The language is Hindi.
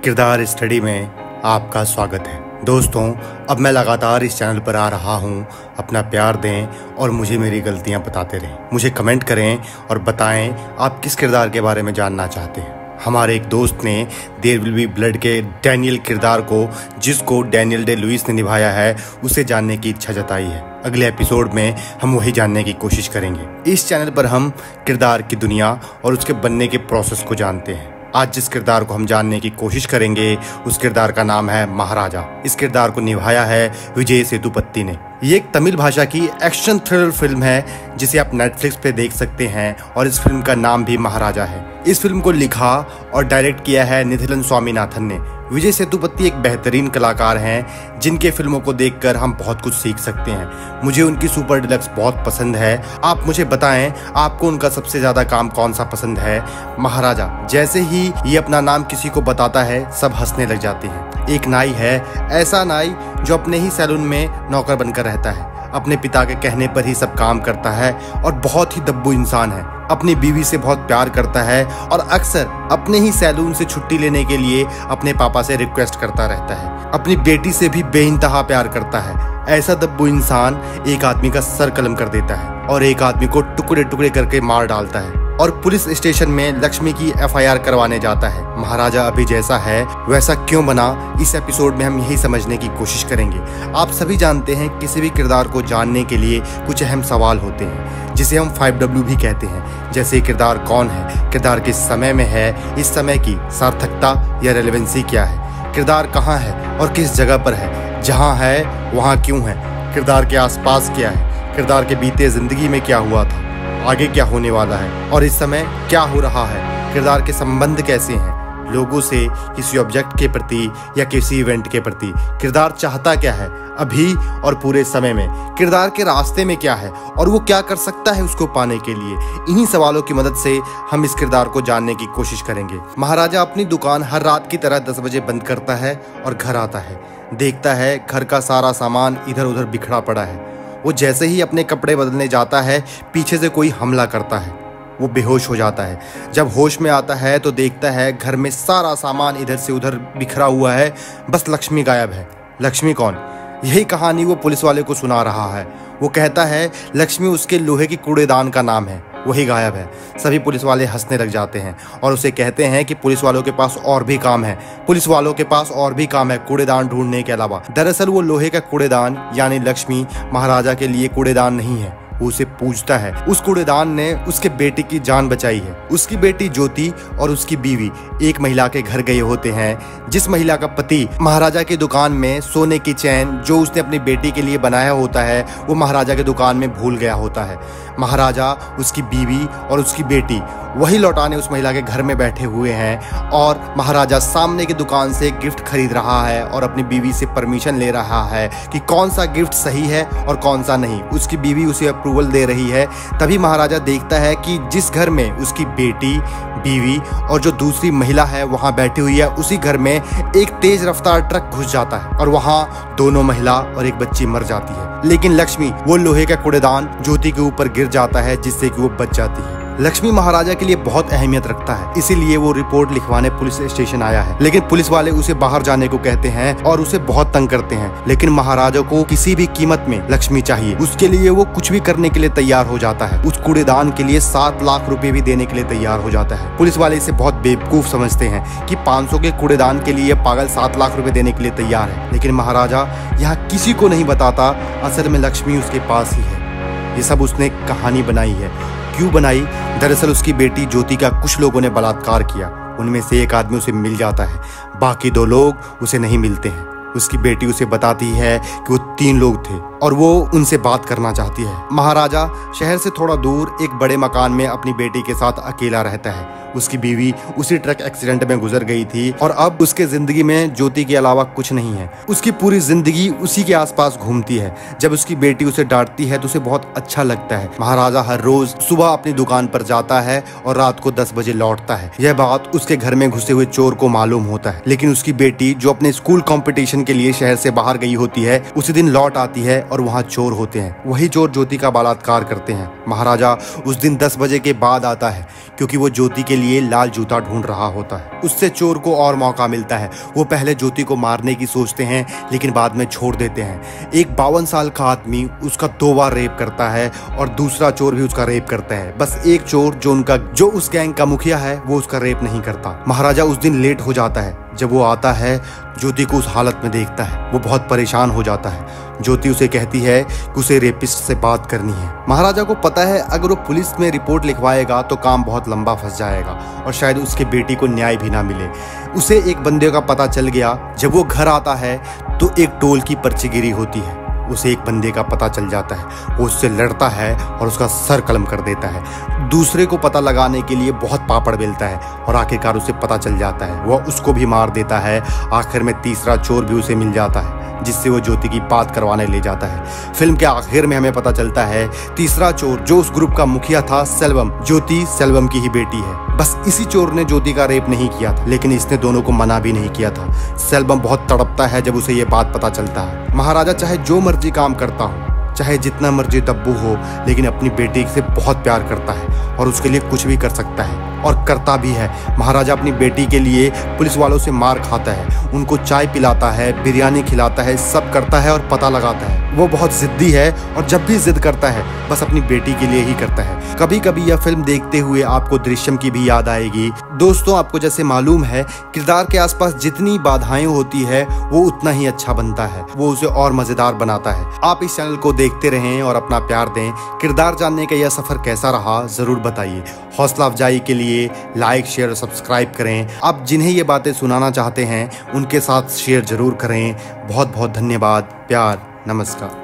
किरदार स्टडी में आपका स्वागत है। दोस्तों, अब मैं लगातार इस चैनल पर आ रहा हूँ। अपना प्यार दें और मुझे मेरी गलतियाँ बताते रहें। मुझे कमेंट करें और बताएं आप किस किरदार के बारे में जानना चाहते हैं। हमारे एक दोस्त ने देयर विल बी ब्लड के डैनियल किरदार को, जिसको डैनियल डे लुइस ने निभाया है, उसे जानने की इच्छा जताई है। अगले एपिसोड में हम वही जानने की कोशिश करेंगे। इस चैनल पर हम किरदार की दुनिया और उसके बनने के प्रोसेस को जानते हैं। आज जिस किरदार को हम जानने की कोशिश करेंगे उस किरदार का नाम है महाराजा। इस किरदार को निभाया है विजय सेतुपति ने। ये एक तमिल भाषा की एक्शन थ्रिलर फिल्म है जिसे आप नेटफ्लिक्स पे देख सकते हैं और इस फिल्म का नाम भी महाराजा है। इस फिल्म को लिखा और डायरेक्ट किया है निथिलन स्वामीनाथन ने। विजय सेतुपति एक बेहतरीन कलाकार हैं जिनके फिल्मों को देखकर हम बहुत कुछ सीख सकते हैं। मुझे उनकी सुपर डिलक्स बहुत पसंद है। आप मुझे बताएं आपको उनका सबसे ज़्यादा काम कौन सा पसंद है। महाराजा जैसे ही ये अपना नाम किसी को बताता है सब हंसने लग जाते हैं। एक नाई है, ऐसा नाई जो अपने ही सैलून में नौकर बनकर रहता है, अपने पिता के कहने पर ही सब काम करता है और बहुत ही दब्बू इंसान है। अपनी बीवी से बहुत प्यार करता है और अक्सर अपने ही सैलून से छुट्टी लेने के लिए अपने पापा से रिक्वेस्ट करता रहता है। अपनी बेटी से भी बेइंतहा प्यार करता है। ऐसा दब्बू इंसान एक आदमी का सर कलम कर देता है और एक आदमी को टुकड़े टुकड़े करके मार डालता है और पुलिस स्टेशन में लक्ष्मी की FIR करवाने जाता है। महाराजा अभी जैसा है वैसा क्यों बना, इस एपिसोड में हम यही समझने की कोशिश करेंगे। आप सभी जानते हैं किसी भी किरदार को जानने के लिए कुछ अहम सवाल होते हैं जिसे हम 5W भी कहते हैं। जैसे किरदार कौन है, किरदार किस समय में है, इस समय की सार्थकता या रेलेवेंसी क्या है, किरदार कहाँ है और किस जगह पर है, जहाँ है वहाँ क्यों है, किरदार के आसपास क्या है, किरदार के बीते जिंदगी में क्या हुआ था, आगे क्या होने वाला है और इस समय क्या हो रहा है, किरदार के संबंध कैसे हैं लोगों से, किसी ऑब्जेक्ट के प्रति या किसी इवेंट के प्रति, किरदार चाहता क्या है अभी और पूरे समय में, किरदार के रास्ते में क्या है और वो क्या कर सकता है उसको पाने के लिए। इन्हीं सवालों की मदद से हम इस किरदार को जानने की कोशिश करेंगे। महाराजा अपनी दुकान हर रात की तरह 10 बजे बंद करता है और घर आता है। देखता है घर का सारा सामान इधर उधर बिखरा पड़ा है। वो जैसे ही अपने कपड़े बदलने जाता है पीछे से कोई हमला करता है। वो बेहोश हो जाता है। जब होश में आता है तो देखता है घर में सारा सामान इधर से उधर बिखरा हुआ है, बस लक्ष्मी गायब है। लक्ष्मी कौन? यही कहानी वो पुलिस वाले को सुना रहा है। वो कहता है लक्ष्मी उसके लोहे की कूड़ेदान का नाम है, वही गायब है। सभी पुलिस वाले हंसने लग जाते हैं और उसे कहते हैं कि पुलिस वालों के पास और भी काम है, पुलिस वालों के पास और भी काम है कूड़ेदान ढूंढने के अलावा। दरअसल वो लोहे का कूड़ेदान यानी लक्ष्मी महाराजा के लिए कूड़ेदान नहीं है। वो उसे पूछता है उस कूड़ेदान ने उसके बेटी की जान बचाई है। उसकी बेटी ज्योति और उसकी बीवी एक महिला के घर गए होते हैं, जिस महिला का पति महाराजा की दुकान में सोने की चैन जो उसने अपनी बेटी के लिए बनाया होता है वो महाराजा की दुकान में भूल गया होता है। महाराजा, उसकी बीवी और उसकी बेटी वही लौटाने उस महिला के घर में बैठे हुए हैं और महाराजा सामने की दुकान से गिफ्ट खरीद रहा है और अपनी बीवी से परमिशन ले रहा है कि कौन सा गिफ्ट सही है और कौन सा नहीं। उसकी बीवी उसे अप्रूवल दे रही है। तभी महाराजा देखता है कि जिस घर में उसकी बेटी, बीवी और जो दूसरी महिला है वहां बैठी हुई है, उसी घर में एक तेज रफ्तार ट्रक घुस जाता है और वहां दोनों महिला और एक बच्ची मर जाती है। लेकिन लक्ष्मी, वो लोहे का कूड़ेदान ज्योति के ऊपर गिर जाता है जिससे कि वो बच जाती है। लक्ष्मी महाराजा के लिए बहुत अहमियत रखता है, इसीलिए वो रिपोर्ट लिखवाने पुलिस स्टेशन आया है। लेकिन पुलिस वाले उसे बाहर जाने को कहते हैं और उसे बहुत तंग करते हैं। लेकिन महाराजा को किसी भी कीमत में लक्ष्मी चाहिए। उसके लिए वो कुछ भी करने के लिए तैयार हो जाता है। उस कूड़ेदान के लिए 7 लाख रुपए भी देने के लिए तैयार हो जाता है। पुलिस वाले इसे बहुत बेवकूफ समझते हैं कि 500 के कूड़ेदान के लिए पागल 7 लाख रुपए देने के लिए तैयार है। लेकिन महाराजा यहाँ किसी को नहीं बताता असल में लक्ष्मी उसके पास ही है। ये सब उसने कहानी बनाई है। क्यों बनाई? दरअसल उसकी बेटी ज्योति का कुछ लोगों ने बलात्कार किया। उनमें से एक आदमी उसे मिल जाता है, बाकी 2 लोग उसे नहीं मिलते हैं। उसकी बेटी उसे बताती है कि वो 3 लोग थे और वो उनसे बात करना चाहती है। महाराजा शहर से थोड़ा दूर एक बड़े मकान में अपनी बेटी के साथ अकेला रहता है। उसकी बीवी उसी ट्रक एक्सीडेंट में गुजर गई थी और अब उसके जिंदगी में ज्योति के अलावा कुछ नहीं है। उसकी पूरी जिंदगी उसी के आसपास घूमती है। जब उसकी बेटी उसे डांटती है तो उसे बहुत अच्छा लगता है। महाराजा हर रोज सुबह अपनी दुकान पर जाता है और रात को 10 बजे लौटता है। यह बात उसके घर में घुसे हुए चोर को मालूम होता है। लेकिन उसकी बेटी जो अपने स्कूल कंपटीशन के लिए शहर से बाहर गई होती है उसी दिन लौट आती है और वहाँ चोर होते हैं। वही चोर ज्योति का बलात्कार करते हैं। महाराजा उस दिन 10 बजे के बाद आता है क्योंकि वो ज्योति के लिए लाल जूता ढूंढ रहा होता है। उससे चोर को और मौका मिलता है। वो पहले ज्योति को मारने की सोचते हैं लेकिन बाद में छोड़ देते हैं। एक 52 साल का आदमी उसका 2 बार रेप करता है और दूसरा चोर भी उसका रेप करता है। बस एक चोर जो उस गैंग का मुखिया है वो उसका रेप नहीं करता। महाराजा उस दिन लेट हो जाता है। जब वो आता है ज्योति को उस हालत में देखता है, वो बहुत परेशान हो जाता है। ज्योति उसे कहती है कि उसे रेपिस्ट से बात करनी है। महाराजा को पता है अगर वो पुलिस में रिपोर्ट लिखवाएगा तो काम बहुत लंबा फंस जाएगा और शायद उसके बेटी को न्याय भी ना मिले। उसे एक बंदे का पता चल गया। जब वो घर आता है तो एक टोल की पर्ची गिरी होती है। उसे एक बंदे का पता चल जाता है। वो उससे लड़ता है और उसका सर कलम कर देता है। दूसरे को पता लगाने के लिए बहुत पापड़ बेलता है और आखिरकार उसे पता चल जाता है। वह उसको भी मार देता है। आखिर में तीसरा चोर भी उसे मिल जाता है जिससे वो ज्योति की बात करवाने ले जाता है। फिल्म के आखिर में हमें पता चलता है तीसरा चोर जो उस ग्रुप का मुखिया था सेल्वम, ज्योति सेल्वम की ही बेटी है। बस इसी चोर ने ज्योति का रेप नहीं किया था लेकिन इसने दोनों को मना भी नहीं किया था। सेल्वम बहुत तड़पता है जब उसे ये बात पता चलता है। महाराजा चाहे जो मर्जी काम करता हो, चाहे जितना मर्जी दब्बू हो, लेकिन अपनी बेटी से बहुत प्यार करता है और उसके लिए कुछ भी कर सकता है और करता भी है। महाराजा अपनी बेटी के लिए पुलिस वालों से मार खाता है, उनको चाय पिलाता है, बिरयानी खिलाता है, सब करता है और पता लगाता है। वो बहुत जिद्दी है और जब भी जिद करता है बस अपनी बेटी के लिए ही करता है। कभी कभी यह फिल्म देखते हुए आपको दृश्यम की भी याद आएगी। दोस्तों, आपको जैसे मालूम है किरदार के आसपास जितनी बाधाएं होती है वो उतना ही अच्छा बनता है, वो उसे और मजेदार बनाता है। आप इस चैनल को देखते रहें और अपना प्यार दें। किरदार जानने का यह सफर कैसा रहा जरूर बताइए। हौसला अफजाई के लिए लाइक, शेयर और सब्सक्राइब करें। आप जिन्हें ये बातें सुनाना चाहते हैं उनके साथ शेयर जरूर करें। बहुत बहुत धन्यवाद। प्यार, नमस्कार।